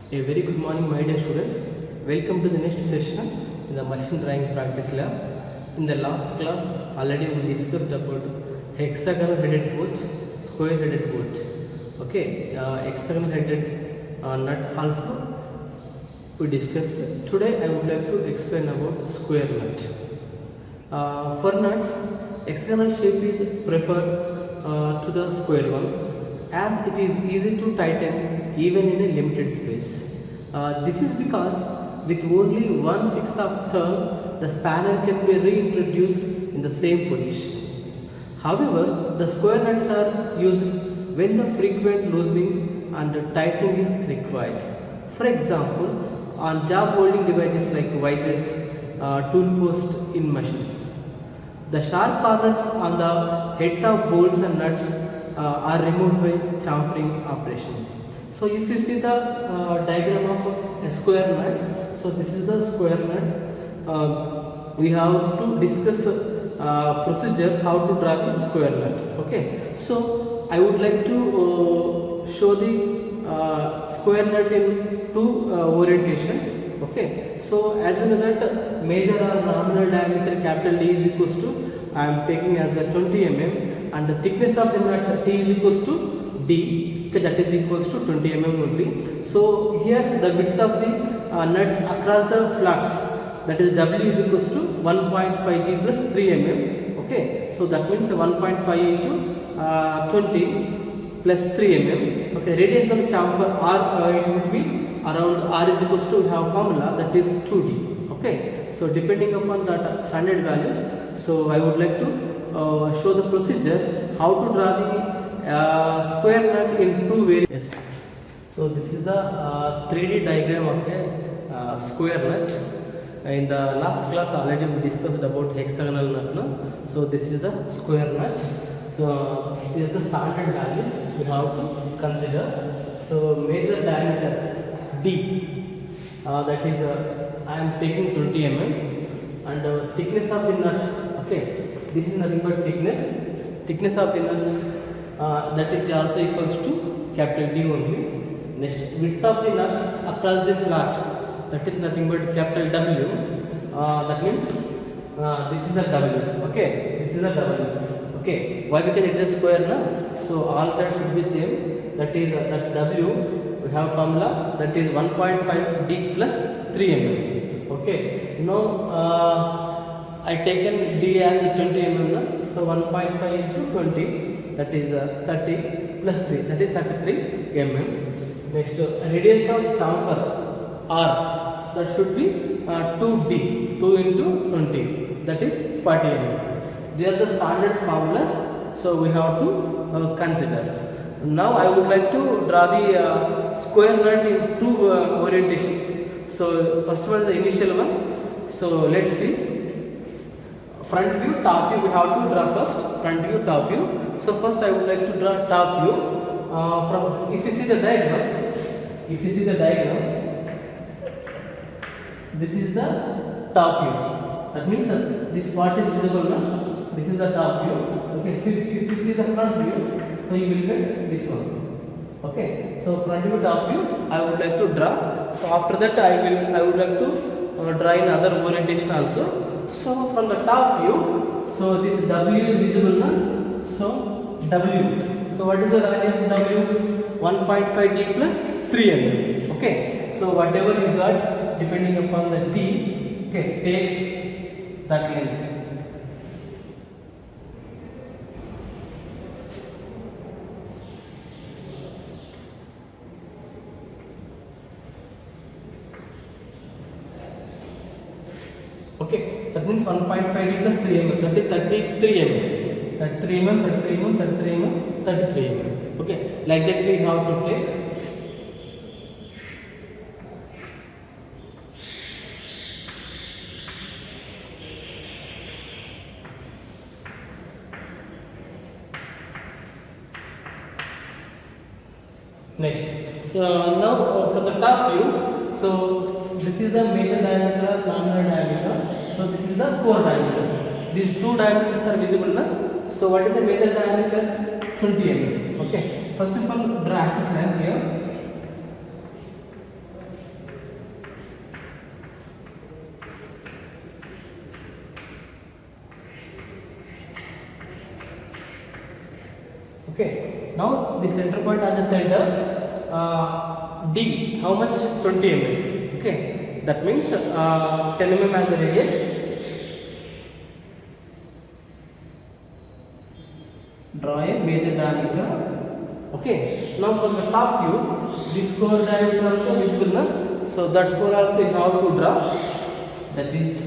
A very good morning, my dear students. Welcome to the next session in the machine drawing practice lab. In the last class, already we discussed about hexagonal headed bolt, square headed bolt. Okay, hexagonal headed nut also we discussed. Today, I would like to explain about square nut. For nuts, hexagonal shape is preferred to the square one, as it is easy to tighten even in a limited space. This is because with only 1/6 of turn, the spanner can be reintroduced in the same position. However, the square nuts are used when the frequent loosening and tightening is required. For example, on job holding devices like vices, tool post in machines. The sharp corners on the heads of bolts and nuts are removed by chamfering operations. So if you see the diagram of a square nut, so this is the square nut. We have to discuss procedure how to draw the square nut. Okay, so I would like to show the square nut in two orientations. Okay, so as we know that major or nominal diameter capital D is equals to, I am taking as a 20 mm, and the thickness of the nut T is equals to D. Okay, that is equals to 20 mm would be. So here the width of the nuts across the flats, that is W is equals to 1.5 D plus 3 mm. Okay, so that means 1.5 into 20 plus 3 mm. Okay, radius of the chamfer R, it would be around R is equals to, we have formula that is 2D. Okay, so depending upon that standard values, so I would like to show the procedure how to draw the square nut in two variants. Yes. So this is the 3D diagram of a square nut. In the last class already we discussed about hexagonal nut. No? So this is the square nut. So these are the standard values we have to consider. So major diameter D, that is I am taking 20 mm, and thickness of the nut. Okay, this is nothing but thickness of the nut, that is also equals to capital D only. Next, width of the nut across the flat, that is nothing but capital W. That means this is a W. Okay, this is a W. Okay, why? Because it is square, na? So all sides should be same. That is that W. We have formula that is 1.5 D plus 3 mm. Okay, now I taken D as 20 mm. Na? So 1.5 into 20, that is 30 plus 3, that is 33 mm. Next, radius of chamfer R, that should be 2D, 2 into 20, that is 40 mm. They are the standard formulas, so we have to consider. Now I would like to draw the square nut in two orientations. So first of all, the initial one. So let's see. Front view, top view, we have to draw first. Front view, top view. So first I would like to draw top view. From, if you see the diagram, this is the top view. That means this part is visible now. This is the top view. Okay, so if you see the front view, so you will get this one. Okay, so front view, top view, I would like to draw. So after that, I would like to draw in other orientation also. So from the top view, so this W is visible now. So W. So what is the value of W? 1.5 D plus 3 mm. Okay, so whatever you got, depending upon the D, okay, take that length. Okay, that means 1.5 D plus 3 mm, that is 33 mm. 33 mm, 33 mm, 33 mm, 33 mm. Okay, like that we have to take. Next, now from the top view, so this is the major diameter, nominal diameter. So this is the core diameter. These two diameters are visible now. So what is the major diameter? 20 mm. Okay. First of all, draw axis line here. Okay. Now the center point on the center D. How much? 20 mm. Okay. That means 10 mm as a radius. Draw a major diameter. Okay. Now from the top view, this core diameter also visible now. So that core also you have to draw. That is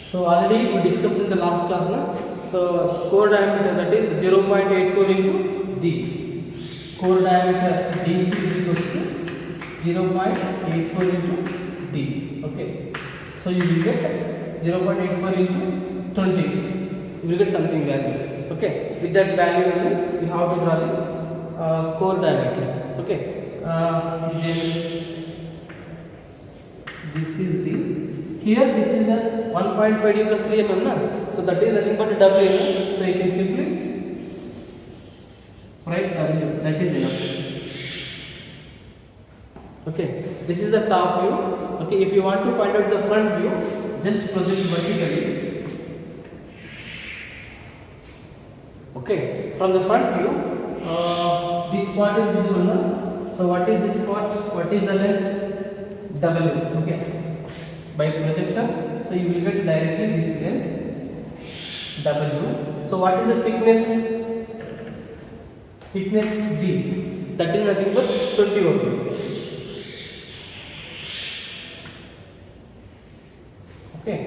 so already we discussed in the last class now. So core diameter, that is 0.84 into D. Core diameter DC is equals to 0.84 into D. Okay. So you will get 0.84 into 20. You will get something value. Okay. With that value, you have to draw the core diameter. Okay. Then this is D. Here this is the 1.5 D plus 3 mm na? So that is nothing but W. So you can simply write W. That is enough. Okay. This is the top view. Okay. If you want to find out the front view, just project vertically. Okay. From the front view, this part is visible na? So what is this part? What is the length? W. Okay. By projection, so you will get directly this length W. So what is the thickness? Thickness D. That is nothing but 20 only. Okay.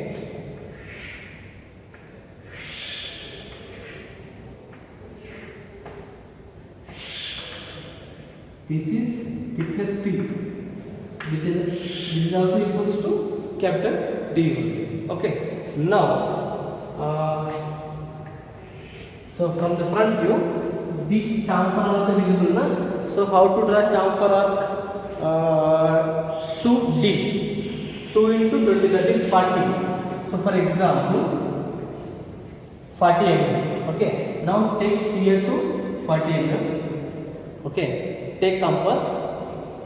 This is thickness T. This is also equals to capital D. Okay. Now, so from the front view, this chamfer also visible na. So how to draw chamfer arc to D? 2 into 20, that is 40. So for example, 40 mm. Okay. Now take here to 40 mm. Okay. Take compass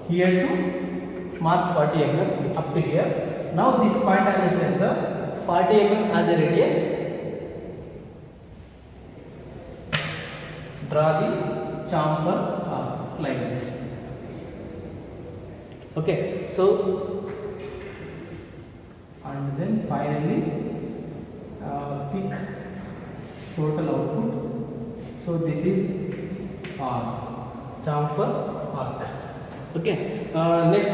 here to mark 40 mm up to here. Now this point on the center, 40 mm as a radius. Draw the chamfer arc like this. Okay, so and then finally pick total output. So this is arc, chamfer arc. Okay. Next,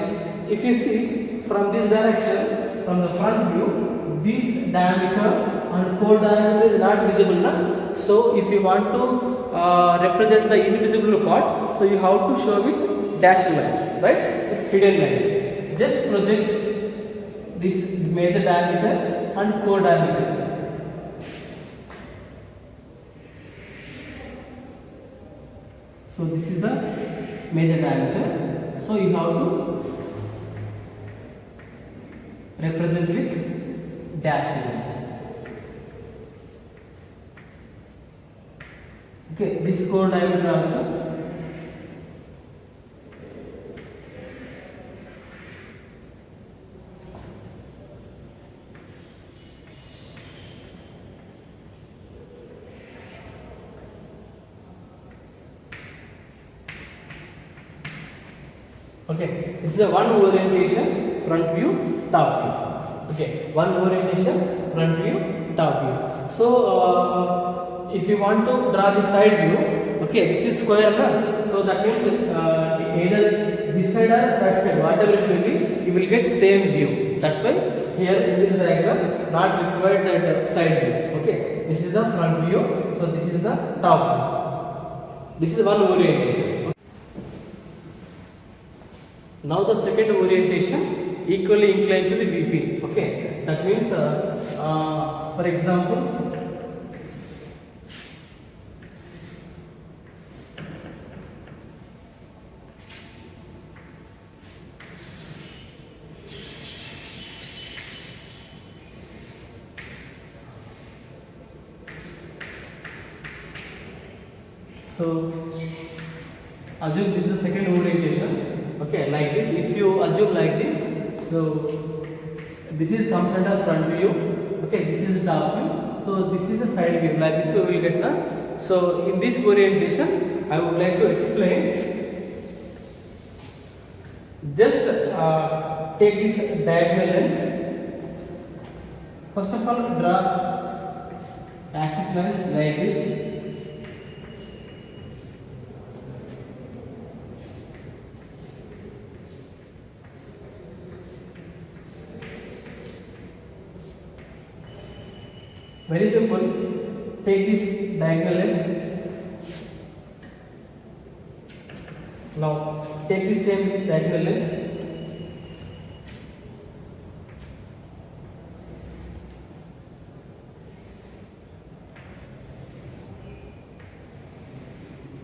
if you see from this direction, from the front view, this diameter and core diameter is not visible na? So if you want to represent the invisible part, so you have to show with dashed lines, right? With hidden lines. Just project this major diameter and core diameter. So this is the major diameter. So you have to represent with dash lines. Okay, this core diameter also. Okay, this is a one orientation, front view, top view. Okay, one orientation, front view, top view. So if you want to draw the side view, okay, this is square na? So that means either this side or that side, whatever it will be, you will get same view. That's why here in this diagram not required that side view. Okay, this is the front view, so this is the top view. This is one orientation. Now the second orientation, equally inclined to the VP. Okay, that means for example, so assume this is the second orientation. Okay, like this. If you assume like this, so This is comes under front view. Okay, this is top view. So this is the side view. Like this way we will get now. So in this orientation, I would like to explain. Just take this diagonal lens. First of all, draw axis lines like this. Very simple. Take this diagonal length. Now take the same diagonal length.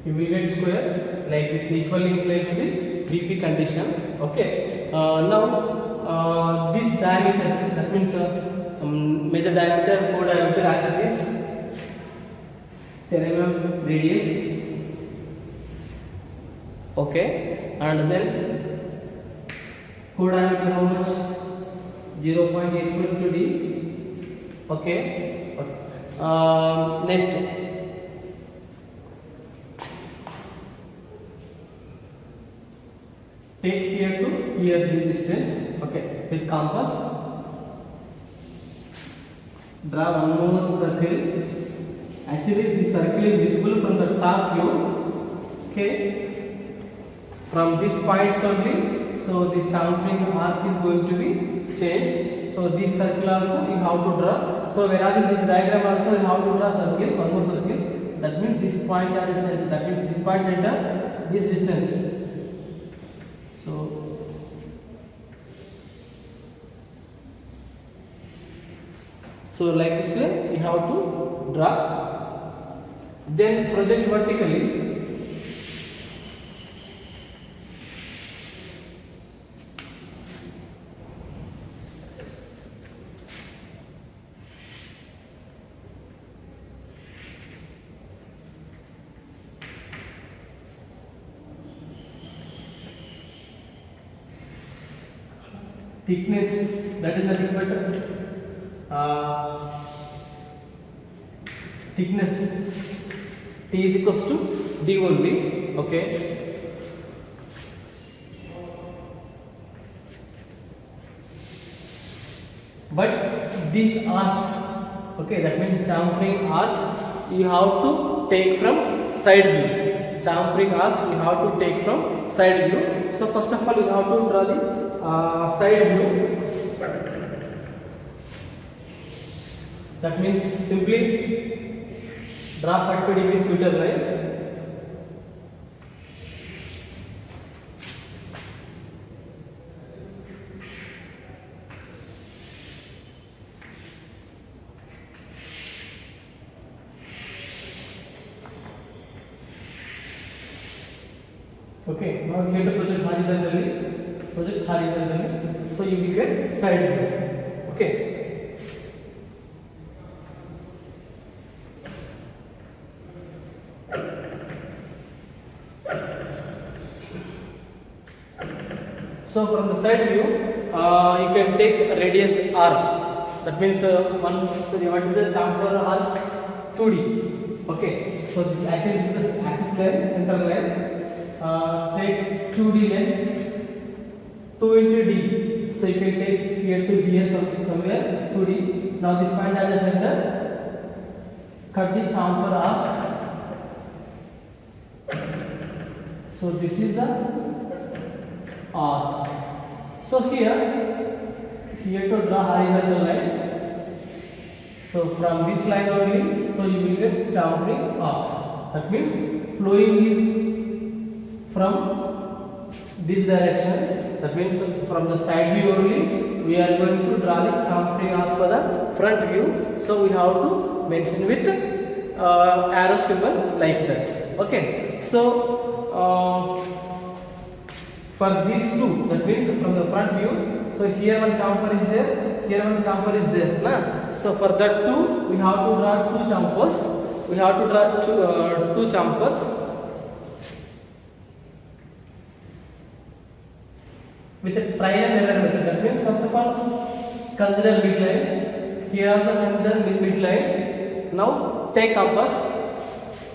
You will get square like this, equally inclined to the VP condition. Okay. Now this diameters, that means major diameter, core diameter as it is 10 mm radius. Okay, and then core diameter how much? 0.842 D. Okay. Next, take here to here the distance. Okay, with compass. Draw one more circle. Actually, this circle is visible from the top view. Okay, from this points only. So this chamfering arc is going to be changed. So this circle also you have to draw. So whereas in this diagram also you have to draw circle, one more circle. That means this point are the center. That means this point center, this distance. So like this way you have to draw. Then project vertically. Thickness, that is nothing but thickness T is equals to D only. Okay, but these arcs, okay, that means chamfering arcs you have to take from side view. Chamfering arcs you have to take from side view. So first of all you have to draw the side view. That means simply draw 45 degrees filter line. Okay, now here to project horizontally. So you will get side view. Okay. So from the side view, you can take radius r. That means so what is the chamfer arc? 2D. Okay. So this actually this is axis line, center line. Take 2D length, 2 into D. So you can take here to here somewhere 2D. Now this point as the center. Cut the chamfer arc. So this is the arc. So here to draw horizontal line. So from this line only, so you will get chamfering arcs. That means flowing is from this direction. That means from the side view only we are going to draw the chamfering arcs for the front view. So we have to mention with arrow symbol like that. Okay. So for these two, that means from the front view, so here one chamfer is there, here one chamfer is there. So for that two, we have to draw two chamfers. We have to draw two chamfers. With a trial and error method. That means first of all consider midline. Here also consider midline. Now take compass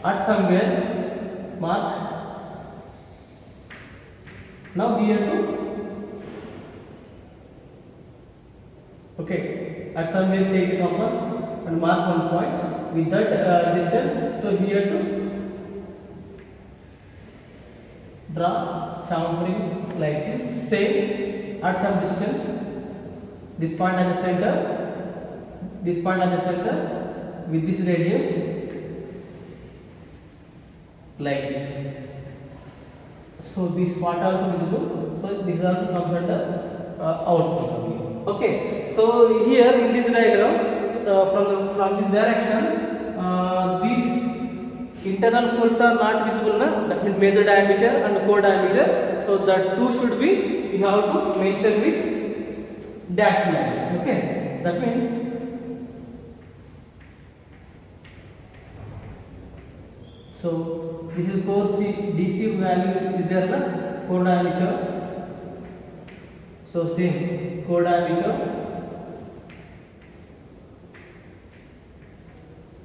at somewhere, mark. Now here to okay, at somewhere take the compass and mark one point with that distance. So here to draw chamfering like this. Say at some distance, this point at the center, this point at the center with this radius like this. So this part also visible. So this also comes under output. Okay. So here in this diagram, so from this direction, these internal folds are not visible now. That means major diameter and core diameter. So the two should be, we have to mention with dash lines. Okay. That means so this is core DC value is there na core diameter. So same core diameter.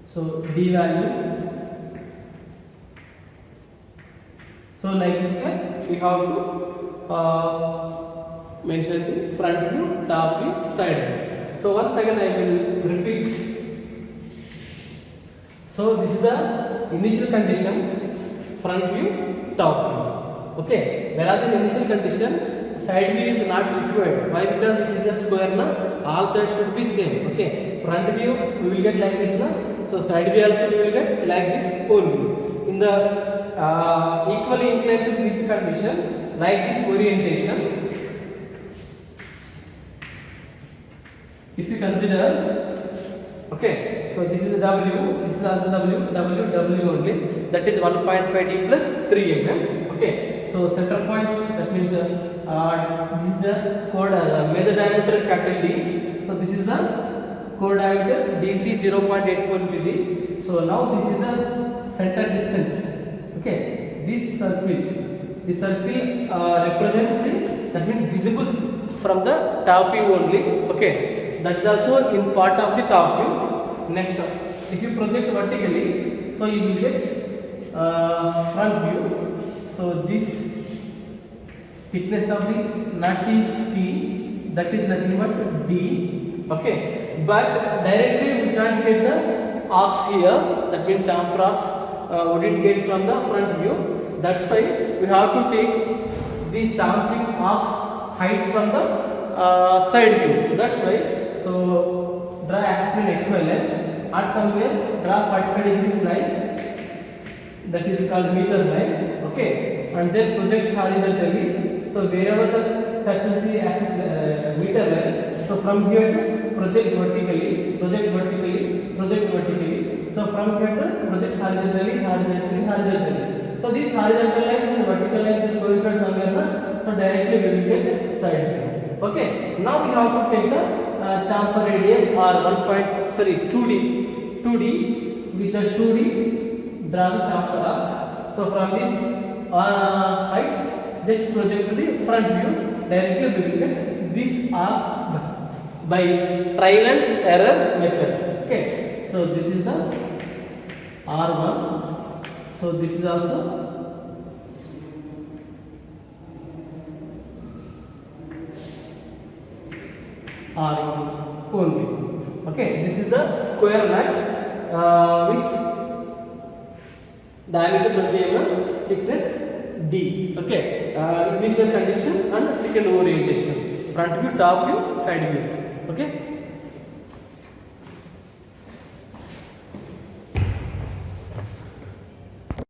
So D value. So like this way we have to mention the front view, top view, side view. So once again I will repeat. So this is the initial condition, front view, top view. Okay. Whereas in initial condition, side view is not required. Why? Because it is a square na, all sides should be same. Okay. Front view we will get like this na. So side view also we will get like this whole view. In the equally inclined to view condition, like this orientation. If you consider, okay, so this is W, this is also W only. That is 1.5 D plus 3 mm. Okay, so center point, that means this is the core major diameter capital D. So this is the core diameter DC 0.84 mm. So now this is the center distance. Okay, this circle represents the, that means visible from the top view only. Okay, that is also in part of the top view. Next, if you project vertically, so you will get front view. So this thickness of the nut is T, that is nothing but D. Okay, but directly we can't get the arcs here. That means chamfer arcs wouldn't get from the front view. That's why we have to take these chamfering arcs height from the side view. That's why. So draw axis in XY line. At somewhere draw 45 degrees line. That is called meter line. Okay, and then project horizontally. So wherever the touches the axis meter line. So from here to project vertically, project vertically, project vertically. So from here to project horizontally, horizontally, horizontally. So these horizontal lines and vertical lines will coincide somewhere. So directly we will get side view. Okay. Now we have to take the chamfer radius or 2D with the 2D draw the chamfer arc. So from this height, just project to the front view. Directly we will get these arcs by trial and error method. Okay. So this is the R1. So this is also R1 only. Okay, this is the square nut with diameter 20 mm, thickness D. Okay, initial condition and second orientation, front view, top view, side view. Okay.